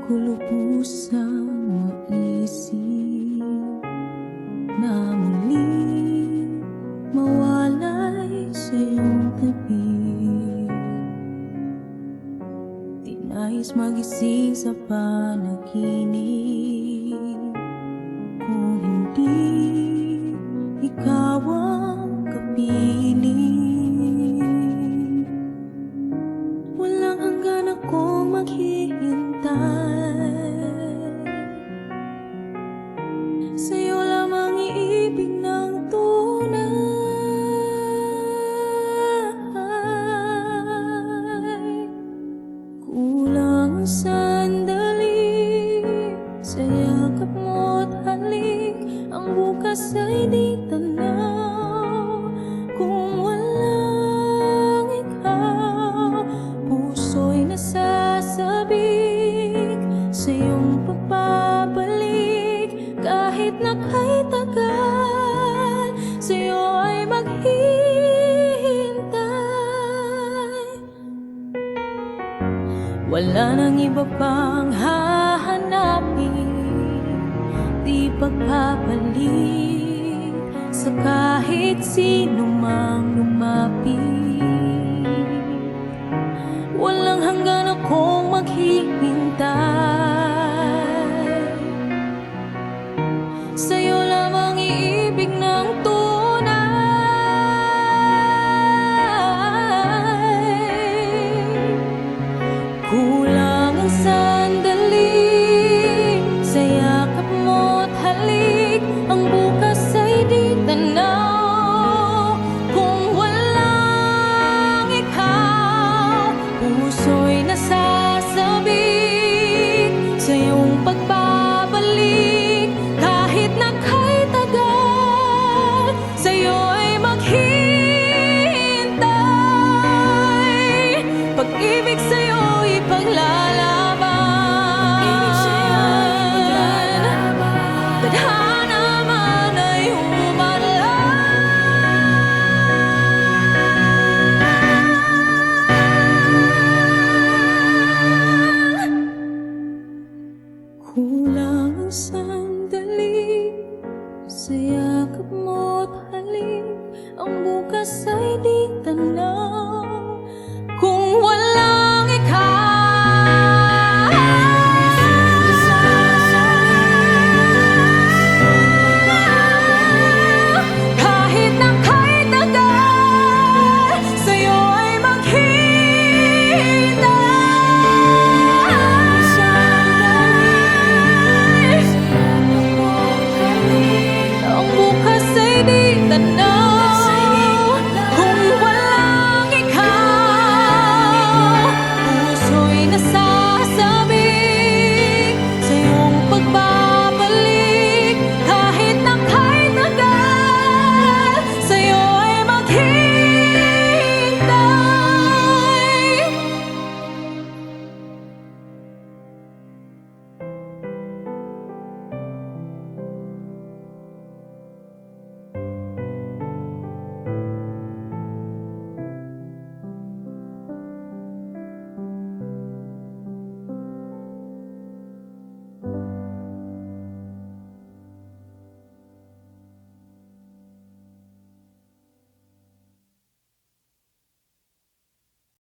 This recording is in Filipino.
ko lubusang maisip na muling mawalay sa iyong tabi. Di nais magising sa panaginip kung hindi ikaw ang kapiling. Walang hanggan akong maghihintay, sa'yo lamang iibig ng tunay. Kulang ang sandali sa yakap mo't halik, ang bukas ay di tanaw kung walang ikaw. Puso'y nasasabik sa iyong pagbabalik, kahit na kay tagal, sa'yo ay maghihintay. Wala nang iba pang hahanapin, di pagpapalit sa kahit sino mang lumapit.